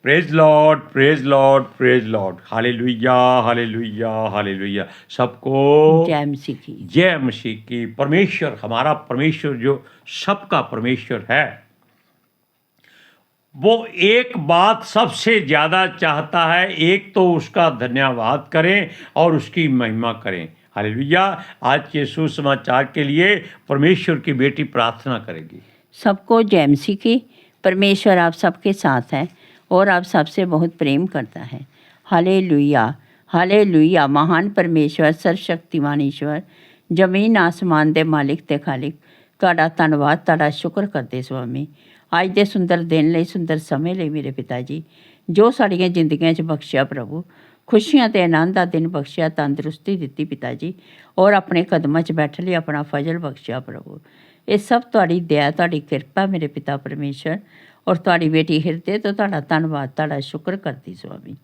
Praise Lord, praise Lord, praise Lord. Hallelujah, hallelujah, hallelujah. सबको जय मसीह की। जय मसीह की। परमेश्वर, हमारा परमेश्वर जो सबका परमेश्वर है, वो एक बात सबसे ज़्यादा चाहता है, एक तो उसका धन्यवाद करें और उसकी महिमा करें। हालेलुया। आज के सुसमाचार के लिए परमेश्वर की बेटी प्रार्थना करेगी। सबको जय मसीह की। परमेश्वर आप सबके साथ है और आप सबसे बहुत प्रेम करता है। Hallelujah, hallelujah. महान परमेश्वर, सर्वशक्तिमान ईश्वर, जमीन आसमान दे मालिक ते खालिक, ਤੁਹਾਡਾ ਧੰਨਵਾਦ, ਤੁਹਾਡਾ ਸ਼ੁਕਰ ਕਰਦੇ ਸੁਆਮੀ ਅੱਜ ਦੇ ਸੁੰਦਰ ਦਿਨ ਲਈ, ਸੁੰਦਰ ਸਮੇਂ ਲਈ ਮੇਰੇ ਪਿਤਾ ਜੀ, ਜੋ ਸਾਡੀਆਂ ਜ਼ਿੰਦਗੀਆਂ 'ਚ ਬਖਸ਼ਿਆ ਪ੍ਰਭੂ, ਖੁਸ਼ੀਆਂ ਤੇ ਆਨੰਦ ਦਾ ਦਿਨ ਬਖਸ਼ਿਆ, ਤੰਦਰੁਸਤੀ ਦਿੱਤੀ ਪਿਤਾ ਜੀ, ਔਰ ਆਪਣੇ ਕਦਮਾਂ 'ਚ ਬੈਠਣ ਲਈ ਆਪਣਾ ਫਜ਼ਲ ਬਖਸ਼ਿਆ ਪ੍ਰਭੂ। ਇਹ ਸਭ ਤੁਹਾਡੀ ਦਇਆ, ਤੁਹਾਡੀ ਕਿਰਪਾ ਮੇਰੇ ਪਿਤਾ ਪਰਮੇਸ਼ਰ, ਔਰ ਤੁਹਾਡੀ ਬੇਟੀ ਹਿਰਦੇ ਤੋਂ ਤੁਹਾਡਾ ਧੰਨਵਾਦ, ਤੁਹਾਡਾ ਸ਼ੁਕਰ ਕਰਦੀ ਸੁਆਮੀ।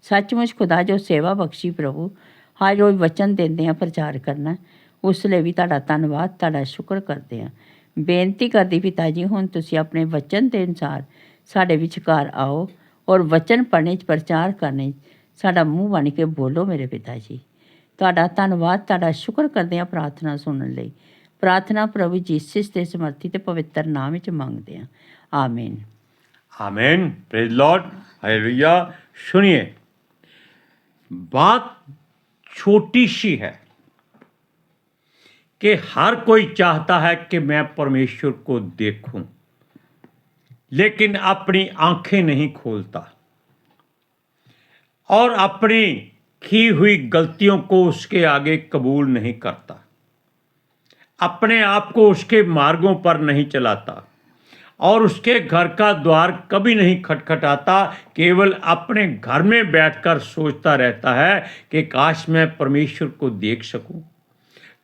ਸੱਚਮੁੱਚ ਖੁਦਾ ਜੋ ਸੇਵਾ ਬਖਸ਼ੀ ਪ੍ਰਭੂ, ਹਰ ਰੋਜ਼ ਵਚਨ ਦਿੰਦੇ ਆ ਪ੍ਰਚਾਰ ਕਰਨਾ, ਉਸ ਲਈ ਵੀ ਤੁਹਾਡਾ ਧੰਨਵਾਦ, ਤੁਹਾਡਾ ਸ਼ੁਕਰ ਕਰਦੇ ਹਾਂ। ਬੇਨਤੀ ਕਰਦੀ ਪਿਤਾ ਜੀ, ਹੁਣ ਤੁਸੀਂ ਆਪਣੇ ਵਚਨ ਦੇ ਅਨੁਸਾਰ ਸਾਡੇ ਵਿਚਕਾਰ ਆਓ ਔਰ ਵਚਨ ਪੜ੍ਹਨੇ 'ਚ, ਪ੍ਰਚਾਰ ਕਰਨੇ 'ਚ ਸਾਡਾ ਮੂੰਹ ਬਣ ਕੇ ਬੋਲੋ ਮੇਰੇ ਪਿਤਾ ਜੀ। ਤੁਹਾਡਾ ਧੰਨਵਾਦ, ਤੁਹਾਡਾ ਸ਼ੁਕਰ ਕਰਦੇ ਹਾਂ ਪ੍ਰਾਰਥਨਾ ਸੁਣਨ ਲਈ। प्रार्थना प्रभु जीसस के समर्थी ते पवित्र नाम ਵਿੱਚ ਮੰਗਦੇ ਹਾਂ, आमीन। आमीन। Praise Lord, hallelujah. सुनिए, बात छोटी सी है कि हर कोई चाहता है कि मैं परमेश्वर को देखूं, लेकिन अपनी आंखें नहीं खोलता और अपनी की हुई गलतियों को उसके आगे कबूल नहीं करता, अपने आप को उसके मार्गों पर नहीं चलाता और उसके घर का द्वार कभी नहीं खटखटाता। केवल अपने घर में बैठकर सोचता रहता है कि काश मैं परमेश्वर को देख सकूं,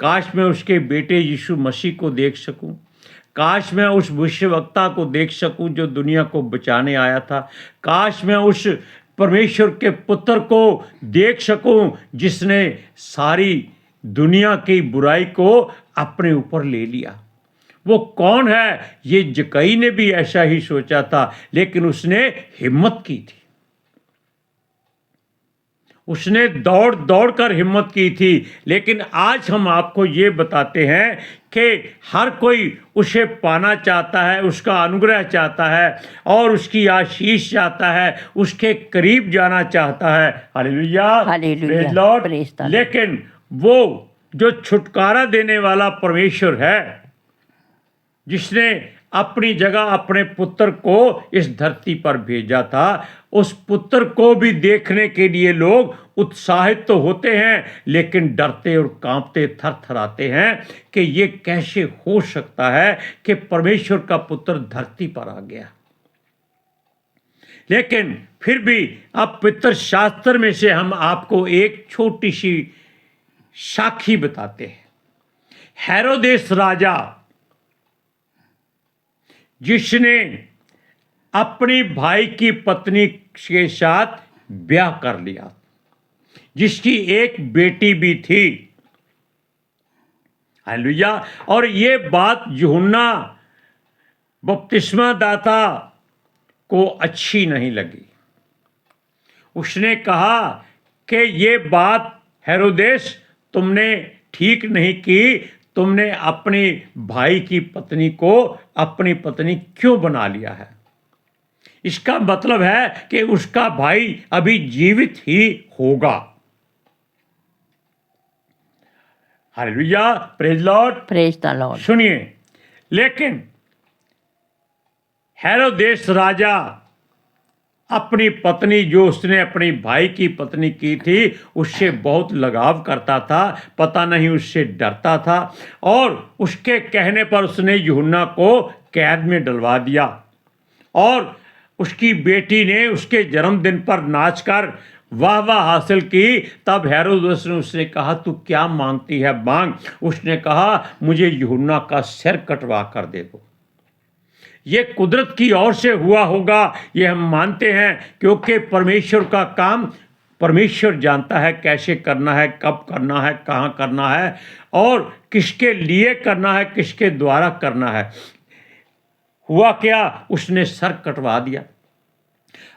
काश मैं उसके बेटे यीशु मसीह को देख सकूं, काश मैं उस भविष्यवक्ता को देख सकूं जो दुनिया को बचाने आया था, काश मैं उस परमेश्वर के पुत्र को देख सकूं जिसने सारी दुनिया की बुराई को अपने ऊपर ले लिया। वो कौन है? ये जक्कई ने भी ऐसा ही सोचा था, लेकिन उसने हिम्मत की थी, उसने दौड़ दौड़ कर हिम्मत की थी। लेकिन आज हम आपको ये बताते हैं कि हर कोई उसे पाना चाहता है, उसका अनुग्रह चाहता है और उसकी आशीष चाहता है, उसके करीब जाना चाहता है। Hallelujah, hallelujah, praise Lord. Praise the Lord. लेकिन वो जो छुटकारा देने वाला परमेश्वर है, जिसने अपनी जगह अपने पुत्र को इस धरती पर भेजा था, उस पुत्र को भी देखने के लिए लोग उत्साहित तो होते हैं, लेकिन डरते और कांपते थरथराते हैं कि ये कैसे हो सकता है कि परमेश्वर का पुत्र धरती पर आ गया। लेकिन फिर भी अब पवित्र शास्त्र में से हम आपको एक छोटी सी साखी बताते हैं। हेरोदेस राजा, जिसने अपनी भाई की पत्नी के साथ ब्याह कर लिया, जिसकी एक बेटी भी थी, हालेलुया। और ये बात यूहन्ना बपतिस्मा दाता को अच्छी नहीं लगी। उसने कहा कि ये बात हेरोदेस तुमने ठीक नहीं की, तुमने अपने भाई की पत्नी को अपनी पत्नी क्यों बना लिया है? इसका मतलब है कि उसका भाई अभी जीवित ही होगा। Hallelujah, praise Lord, praise the Lord. सुनिए, लेकिन हेरोदेस राजा अपनी पत्नी, जो उसने अपनी भाई की पत्नी की थी, उससे बहुत लगाव करता था, पता नहीं उससे डरता था, और उसके कहने पर उसने यूहन्ना को कैद में डलवा दिया। और उसकी बेटी ने उसके जन्मदिन पर नाचकर वाह वाह हासिल की। तब हेरोदेस ने उससे कहा, तू क्या मांगती है, मांग। उसने कहा, मुझे यूहन्ना का सिर कटवा कर दे दो। ये कुदरत की ओर से हुआ होगा, ये हम मानते हैं, क्योंकि परमेश्वर का काम परमेश्वर जानता है कैसे करना है, कब करना है, कहाँ करना है और किसके लिए करना है, किसके द्वारा करना है। हुआ क्या, उसने सर कटवा दिया।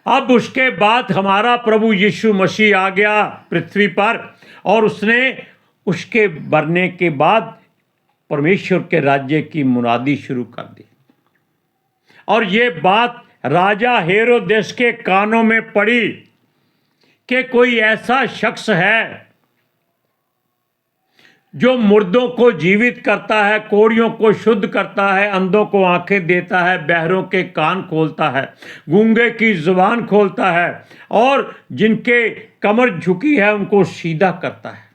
अब उसके बाद हमारा प्रभु यीशु मसीह आ गया पृथ्वी पर, और उसने उसके मरने के बाद परमेश्वर के राज्य की मुनादी शुरू कर दी। और ये बात राजा हेरोदेस के कानों में पड़ी कि कोई ऐसा शख्स है जो मुर्दों को जीवित करता है, कोढ़ियों को शुद्ध करता है, अंधों को आंखें देता है, बहरों के कान खोलता है, गूंगे की जुबान खोलता है, और जिनके कमर झुकी है उनको सीधा करता है।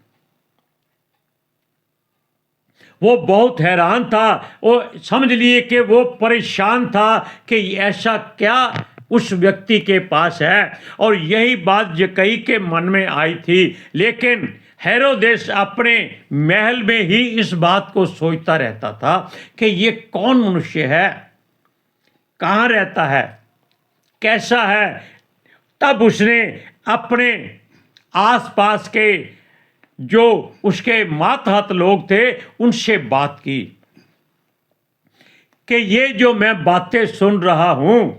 वो बहुत हैरान था, वो समझ लिए कि वो परेशान था कि ऐसा क्या उस व्यक्ति के पास है, और यही बात जक्कई के मन में आई थी। लेकिन हेरोदेस अपने महल में ही इस बात को सोचता रहता था कि ये कौन मनुष्य है, कहाँ रहता है, कैसा है। तब उसने अपने आसपास के जो उसके मातहत लोग थे उनसे बात की कि ये जो मैं बातें सुन रहा हूं,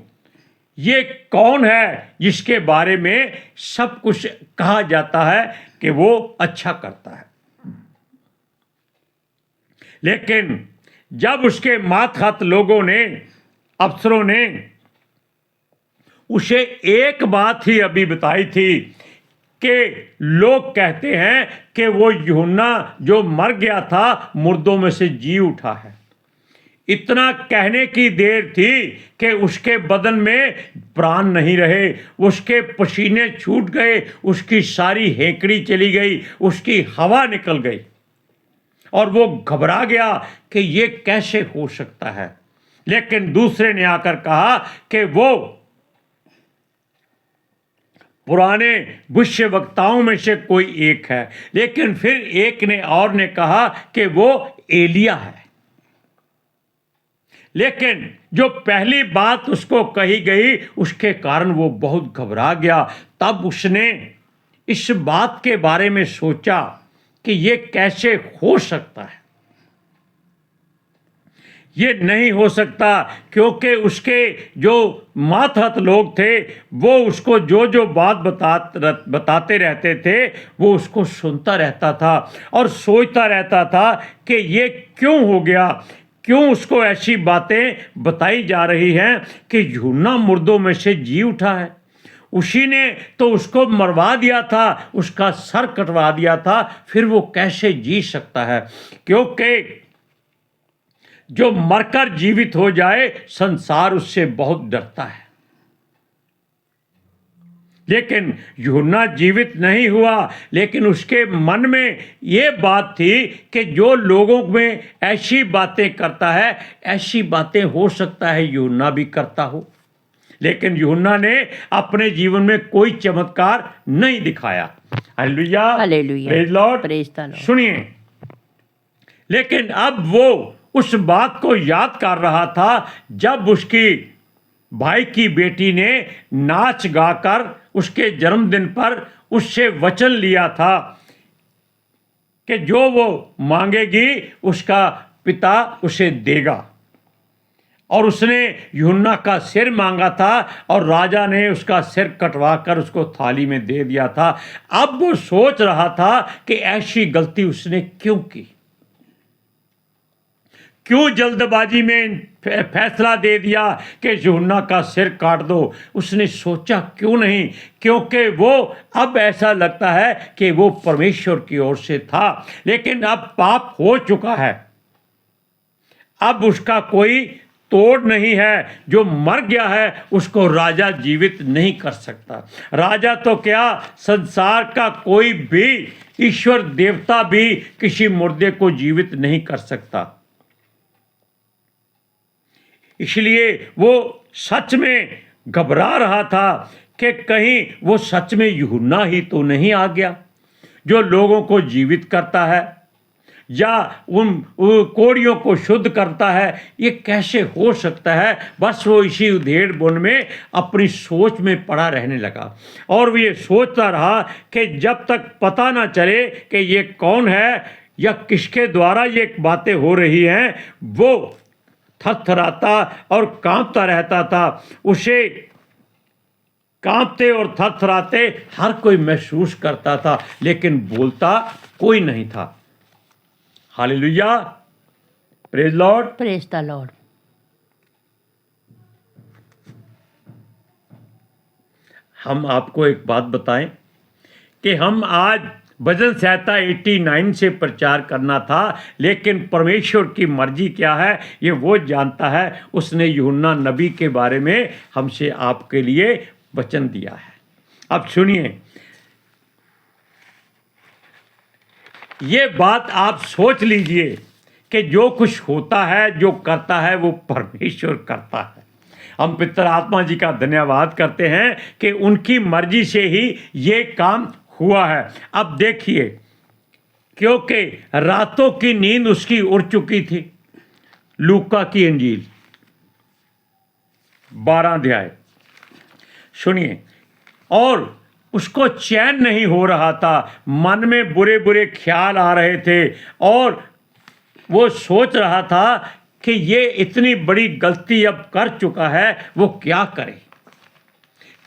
ये कौन है जिसके बारे में सब कुछ कहा जाता है कि वो अच्छा करता है। लेकिन जब उसके मातहत लोगों ने, अफसरों ने उसे एक बात ही अभी बताई थी कि लोग कहते हैं कि वो यूहन्ना जो मर गया था मुर्दों में से जी उठा है। इतना कहने की देर थी कि उसके बदन में प्राण नहीं रहे, उसके पसीने छूट गए, उसकी सारी हेंकड़ी चली गई, उसकी हवा निकल गई, और वो घबरा गया कि ये कैसे हो सकता है। लेकिन दूसरे ने आकर कहा कि वो पुराने भविष्यवक्ताओं में से कोई एक है। लेकिन फिर एक ने और ने कहा कि वो एलिया है। लेकिन जो पहली बात उसको कही गई उसके कारण वो बहुत घबरा गया। तब उसने इस बात के बारे में सोचा कि ये कैसे हो सकता है, ये नहीं हो सकता, क्योंकि उसके जो मातहत लोग थे वो उसको जो जो बात बताते रहते थे वो उसको सुनता रहता था और सोचता रहता था कि ये क्यों हो गया, क्यों उसको ऐसी बातें बताई जा रही हैं कि यूहन्ना मुर्दों में से जी उठा है। उसी ने तो उसको मरवा दिया था, उसका सर कटवा दिया था, फिर वो कैसे जी सकता है। क्योंकि जो मरकर जीवित हो जाए संसार उससे बहुत डरता है। लेकिन यूहन्ना जीवित नहीं हुआ, लेकिन उसके मन में ये बात थी कि जो लोगों में ऐसी बातें करता है, ऐसी बातें हो सकता है यूहन्ना भी करता हो। लेकिन यूहन्ना ने अपने जीवन में कोई चमत्कार नहीं दिखाया। Hallelujah, hallelujah, praise Lord. Praise the Lord. सुनिए, लेकिन अब वो उस बात को याद कर रहा था जब उसकी भाई की बेटी ने नाच गाकर उसके जन्मदिन पर उससे वचन लिया था कि जो वो मांगेगी उसका पिता उसे देगा। और उसने यूहन्ना का सिर मांगा था और राजा ने उसका सिर कटवा कर उसको थाली में दे दिया था। अब वो सोच रहा था कि ऐसी गलती उसने क्यों की, क्यों जल्दबाजी में फैसला दे दिया कि यूहन्ना का सिर काट दो। उसने सोचा क्यों नहीं, क्योंकि वो अब ऐसा लगता है कि वो परमेश्वर की ओर से था। लेकिन अब पाप हो चुका है, अब उसका कोई तोड़ नहीं है। जो मर गया है उसको राजा जीवित नहीं कर सकता। राजा तो क्या, संसार का कोई भी ईश्वर देवता भी किसी मुर्दे को जीवित नहीं कर सकता। इसलिए वो सच में घबरा रहा था कि कहीं वो सच में यूहन्ना ही तो नहीं आ गया जो लोगों को जीवित करता है या उन कोढ़ियों को शुद्ध करता है। ये कैसे हो सकता है। बस वो इसी उधेड़ बुन में अपनी सोच में पड़ा रहने लगा और वो ये सोचता रहा कि जब तक पता ना चले कि ये कौन है या किसके द्वारा ये बातें हो रही हैं, वो थरथराता और कांपता रहता था। उसे कांपते और थरथराते हर कोई महसूस करता था, लेकिन बोलता कोई नहीं था। Hallelujah, praise Lord. Praise the Lord. हम आपको एक बात बताएं कि हम आज भजन संहिता 89 से प्रचार करना था, लेकिन परमेश्वर की मर्जी क्या है ये वो जानता है। उसने यूहन्ना नबी के बारे में हमसे आपके लिए वचन दिया है। अब सुनिए, ये बात आप सोच लीजिए कि जो कुछ होता है, जो करता है, वो परमेश्वर करता है। हम पितर आत्मा जी का धन्यवाद करते हैं कि उनकी मर्जी से ही ये काम हुआ है। अब देखिए, क्योंकि रातों की नींद उसकी उड़ चुकी थी। लूका की इंजील 12 अध्याय सुनिए। और उसको चैन नहीं हो रहा था, मन में बुरे बुरे ख्याल आ रहे थे और वो सोच रहा था कि ये इतनी बड़ी गलती अब कर चुका है, वो क्या करे।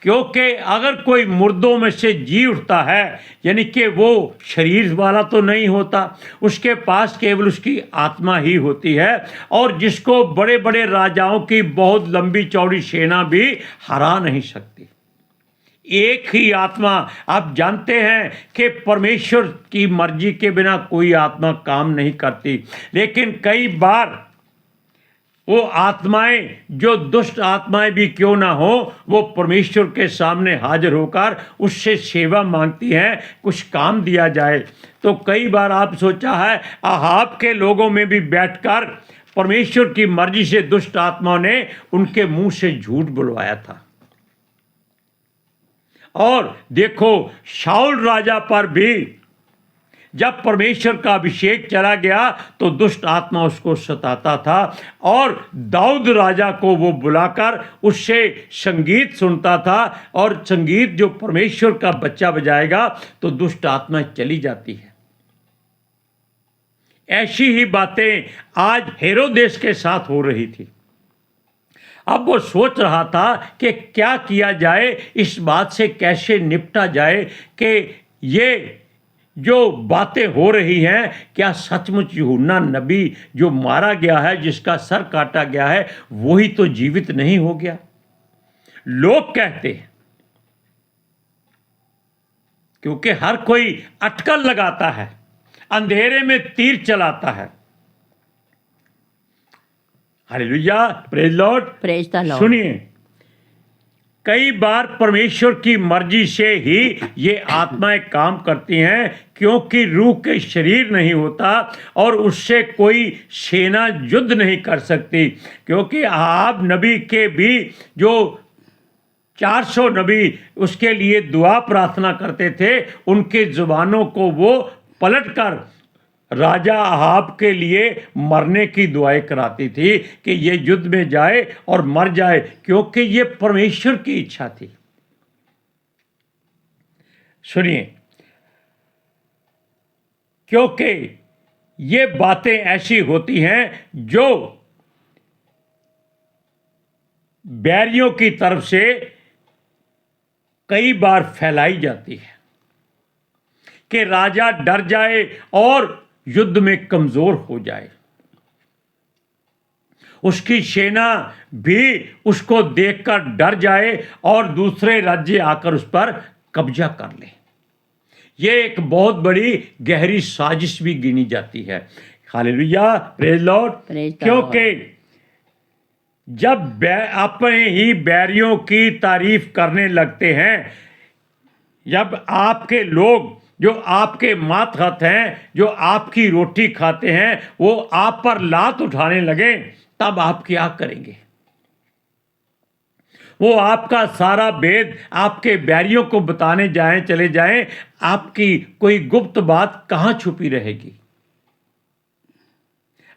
क्योंकि अगर कोई मुर्दों में से जी उठता है, यानी कि वो शरीर वाला तो नहीं होता, उसके पास केवल उसकी आत्मा ही होती है, और जिसको बड़े बड़े राजाओं की बहुत लंबी चौड़ी सेना भी हरा नहीं सकती। एक ही आत्मा। आप जानते हैं कि परमेश्वर की मर्जी के बिना कोई आत्मा काम नहीं करती, लेकिन कई बार वो आत्माएं, जो दुष्ट आत्माएं भी क्यों ना हो, वो परमेश्वर के सामने हाजिर होकर उससे सेवा मांगती हैं, कुछ काम दिया जाए। तो कई बार आप सोचा है, अहाब के लोगों में भी बैठकर परमेश्वर की मर्जी से दुष्ट आत्माओं ने उनके मुंह से झूठ बुलवाया था। और देखो, शाऊल राजा पर भी जब परमेश्वर का अभिषेक चला गया तो दुष्ट आत्मा उसको सताता था, और दाऊद राजा को वो बुलाकर उससे संगीत सुनता था, और संगीत जो परमेश्वर का बच्चा बजाएगा तो दुष्ट आत्मा चली जाती है। ऐसी ही बातें आज हेरोदेस के साथ हो रही थी। अब वो सोच रहा था कि क्या किया जाए, इस बात से कैसे निपटा जाए कि ये जो बातें हो रही हैं, क्या सचमुच यूहन्ना नबी जो मारा गया है, जिसका सर काटा गया है, वही तो जीवित नहीं हो गया। लोग कहते हैं, क्योंकि हर कोई अटकल लगाता है, अंधेरे में तीर चलाता है। Hallelujah, praise Lord. Praise the Lord. सुनिए, कई बार परमेश्वर की मर्जी से ही ये आत्माएं काम करती हैं, क्योंकि रूह के शरीर नहीं होता और उससे कोई सेना युद्ध नहीं कर सकती। क्योंकि आहाब नबी के भी जो 400 नबी उसके लिए दुआ प्रार्थना करते थे, उनके जुबानों को वो पलटकर राजा अहाब के लिए मरने की दुआएं कराती थी कि ये युद्ध में जाए और मर जाए, क्योंकि ये परमेश्वर की इच्छा थी। सुनिए, क्योंकि ये बातें ऐसी होती हैं जो बैरियों की तरफ से कई बार फैलाई जाती है कि राजा डर जाए और युद्ध में कमजोर हो जाए, उसकी सेना भी उसको देखकर डर जाए और दूसरे राज्य आकर उस पर कब्जा कर ले। ये एक बहुत बड़ी गहरी साजिश भी गिनी जाती है। Hallelujah, praise Lord. क्योंकि जब अपने ही बैरियों की तारीफ करने लगते हैं, जब आपके लोग जो आपके मातहत हैं, जो आपकी रोटी खाते हैं, वो आप पर लात उठाने लगे, तब आप क्या करेंगे? वो आपका सारा भेद आपके बैरियों को बताने चले जाएं, आपकी कोई गुप्त बात कहां छुपी रहेगी?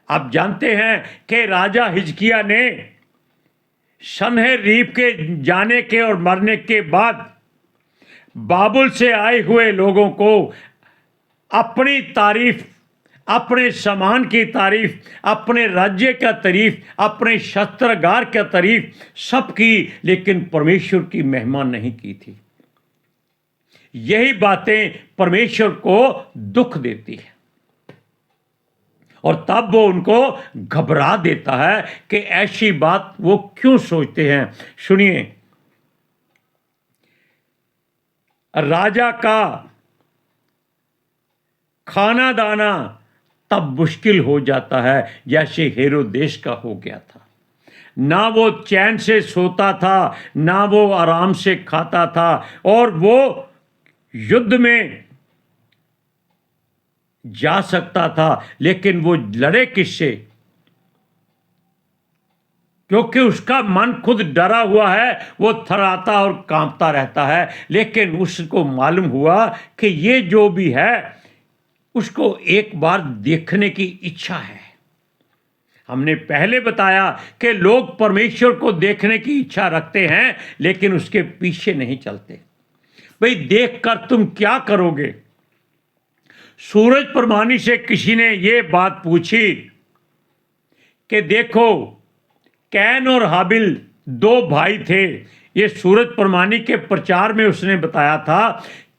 आप जानते हैं कि राजा हिजकिया ने सन्हेरीब के जाने के और मरने के बाद बाबुल से आए हुए लोगों को अपनी तारीफ अपने सामान की तारीफ, अपने राज्य का तारीफ, अपने शस्त्रागार का तारीफ सब की, लेकिन परमेश्वर की महिमा नहीं की थी। यही बातें परमेश्वर को दुख देती है और तब वो उनको घबरा देता है कि ऐसी बात वो क्यों सोचते हैं। सुनिए, राजा का खाना दाना तब मुश्किल हो जाता है जैसे हेरोदेस का हो गया था। ना वो चैन से सोता था, ना वो आराम से खाता था, और वो युद्ध में जा सकता था, लेकिन वो लड़े किससे? क्योंकि उसका मन खुद डरा हुआ है, वो थराता और कांपता रहता है। लेकिन उसको मालूम हुआ कि ये जो भी है उसको एक बार देखने की इच्छा है। हमने पहले बताया कि लोग परमेश्वर को देखने की इच्छा रखते हैं, लेकिन उसके पीछे नहीं चलते। भाई, देखकर तुम क्या करोगे? सूरज परमानी से किसी ने ये बात पूछी कि देखो, कैन और हाबिल दो भाई थे। ये सूरज परमानी के प्रचार में उसने बताया था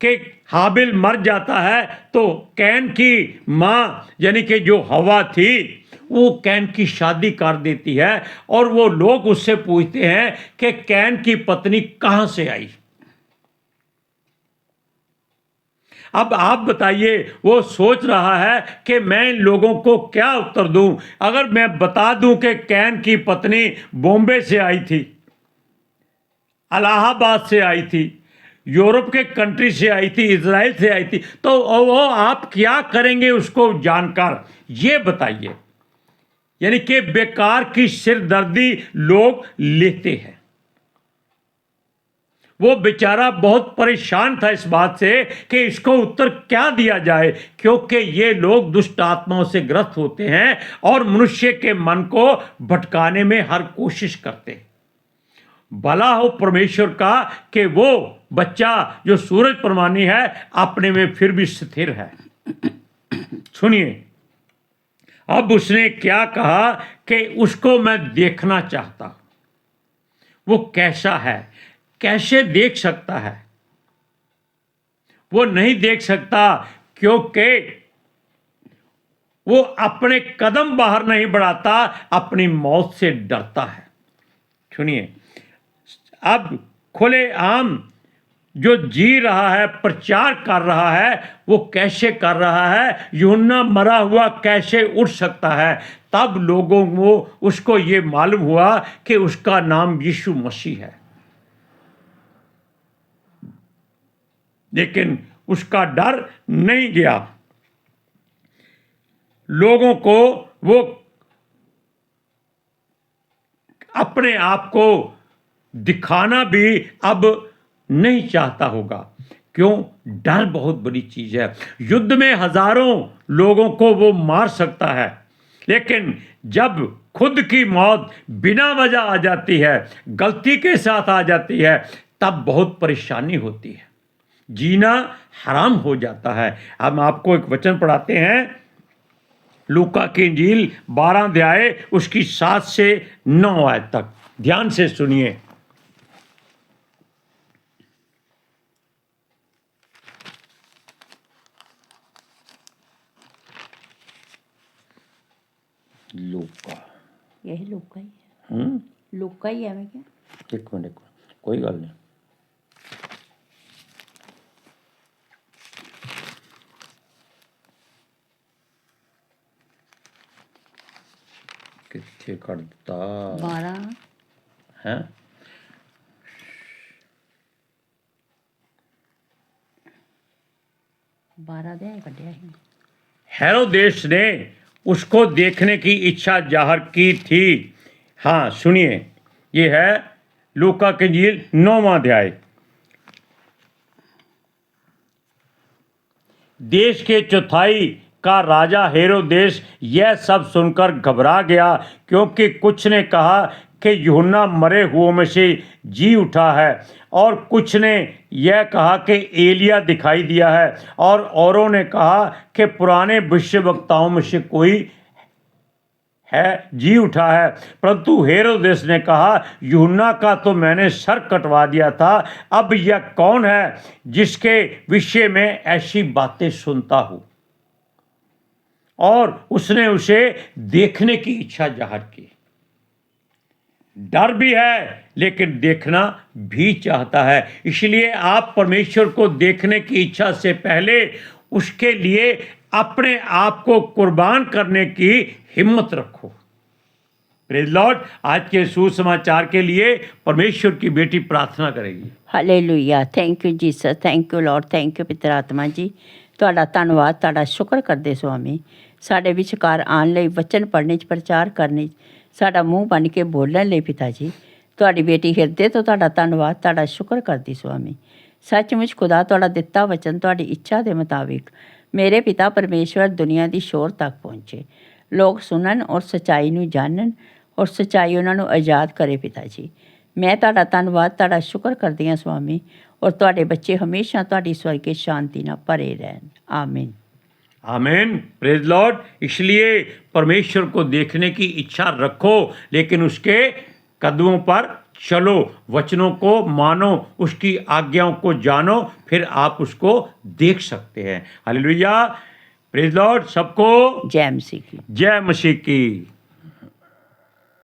कि हाबिल मर जाता है तो कैन की माँ यानी कि जो हवा थी वो कैन की शादी कर देती है, और वो लोग उससे पूछते हैं कि कैन की पत्नी कहाँ से आई। अब आप बताइए, वो सोच रहा है कि मैं इन लोगों को क्या उत्तर दूं। अगर मैं बता दूं कि कैन की पत्नी बॉम्बे से आई थी, इलाहाबाद से आई थी, यूरोप के कंट्री से आई थी, इजराइल से आई थी, तो वो आप क्या करेंगे उसको जानकर? ये बताइए। यानी कि बेकार की सिरदर्दी लोग लेते हैं। वो बेचारा बहुत परेशान था इस बात से कि इसको उत्तर क्या दिया जाए, क्योंकि ये लोग दुष्ट आत्माओं से ग्रस्त होते हैं और मनुष्य के मन को भटकाने में हर कोशिश करते हैं। भला हो परमेश्वर का कि वो बच्चा जो सूरज परमानी है अपने में फिर भी स्थिर है। सुनिए, अब उसने क्या कहा कि उसको मैं देखना चाहता। वो कैसा है? कैसे देख सकता है? वो नहीं देख सकता क्योंकि वो अपने कदम बाहर नहीं बढ़ाता, अपनी मौत से डरता है। सुनिए, अब खुले आम जो जी रहा है, प्रचार कर रहा है, वो कैसे कर रहा है? यूहन्ना मरा हुआ कैसे उठ सकता है? तब लोगों को उसको ये मालूम हुआ कि उसका नाम यीशु मसीह है। लेकिन उसका डर नहीं गया। लोगों को वो अपने आप को दिखाना भी अब नहीं चाहता होगा। क्यों? डर बहुत बड़ी चीज है। युद्ध में हजारों लोगों को वो मार सकता है, लेकिन जब खुद की मौत बिना वजह आ जाती है, गलती के साथ आ जाती है, तब बहुत परेशानी होती है, जीना हराम हो जाता है। हम आपको एक वचन पढ़ाते हैं, लूका की इंजील 12 अध्याय उसकी 7 से 9 आयत तक। ध्यान से सुनिए। लूका, यही लूका ही है। लूका ही है। मैं क्या एक मिनट, कोई गल नहीं। कितने कर दिता 12 है? अध्याय कटिया है। हेरोदेस ने उसको देखने की इच्छा जाहिर की थी। हाँ, सुनिए, ये है लूका की इंजील 9वां अध्याय। देश के चौथाई का राजा हेरोदेस यह सब सुनकर घबरा गया, क्योंकि कुछ ने कहा कि यूहन्ना मरे हुओं में से जी उठा है, और कुछ ने यह कहा कि एलिया दिखाई दिया है, और औरों ने कहा कि पुराने भविष्यवक्ताओं में से कोई है जी उठा है। परंतु हेरोदेस ने कहा, यूहन्ना का तो मैंने सर कटवा दिया था, अब यह कौन है जिसके विषय में ऐसी बातें सुनता हूँ। और उसने उसे देखने की इच्छा जाहिर की। डर भी है लेकिन देखना भी चाहता है। इसलिए आप परमेश्वर को देखने की इच्छा से पहले उसके लिए अपने आप को कुर्बान करने की हिम्मत रखो। Praise Lord. आज के सुसमाचार के लिए परमेश्वर की बेटी प्रार्थना करेगी। Hallelujah. Thank you Jesus, thank you Lord, thank you पितर आत्मा जी। ਤੁਹਾਡਾ ਧੰਨਵਾਦ, ਤੁਹਾਡਾ ਸ਼ੁਕਰ ਕਰਦੇ ਸੁਆਮੀ, ਸਾਡੇ ਵਿਚਕਾਰ ਆਉਣ ਲਈ, ਵਚਨ ਪੜ੍ਹਨੇ 'ਚ, ਪ੍ਰਚਾਰ ਕਰਨੇ 'ਚ, ਸਾਡਾ ਮੂੰਹ ਬਣ ਕੇ ਬੋਲਣ ਲਈ ਪਿਤਾ ਜੀ। ਤੁਹਾਡੀ ਬੇਟੀ ਹਿਰਦੇ ਤੋਂ ਤੁਹਾਡਾ ਧੰਨਵਾਦ, ਤੁਹਾਡਾ ਸ਼ੁਕਰ ਕਰਦੀ ਸੁਆਮੀ। ਸੱਚਮੁੱਚ ਖੁਦਾ ਤੁਹਾਡਾ ਦਿੱਤਾ ਵਚਨ ਤੁਹਾਡੀ ਇੱਛਾ ਦੇ ਮੁਤਾਬਿਕ ਮੇਰੇ ਪਿਤਾ ਪਰਮੇਸ਼ਵਰ ਦੁਨੀਆ ਦੀ ਸ਼ੋਰ ਤੱਕ ਪਹੁੰਚੇ, ਲੋਕ ਸੁਣਨ ਔਰ ਸੱਚਾਈ ਨੂੰ ਜਾਣਨ ਔਰ ਸੱਚਾਈ ਉਹਨਾਂ ਨੂੰ ਆਜ਼ਾਦ ਕਰੇ ਪਿਤਾ ਜੀ। ਮੈਂ ਤੁਹਾਡਾ ਧੰਨਵਾਦ, ਤੁਹਾਡਾ ਸ਼ੁਕਰ ਕਰਦੀ ਹਾਂ ਸੁਆਮੀ, और ਤੁਹਾਡੇ ਬੱਚੇ ਹਮੇਸ਼ਾ ਤੁਹਾਡੀ स्वर्गीय शांति ਨਾਲ ਭਰੇ रहन। आमीन। आमीन। Praise Lord. इसलिए परमेश्वर को देखने की इच्छा रखो, लेकिन उसके कदमों पर चलो, वचनों को मानो, उसकी आज्ञाओं को जानो, फिर आप उसको देख सकते हैं। हालेलुया। Praise Lord. सबको जय मसीह की। जय मसीह की।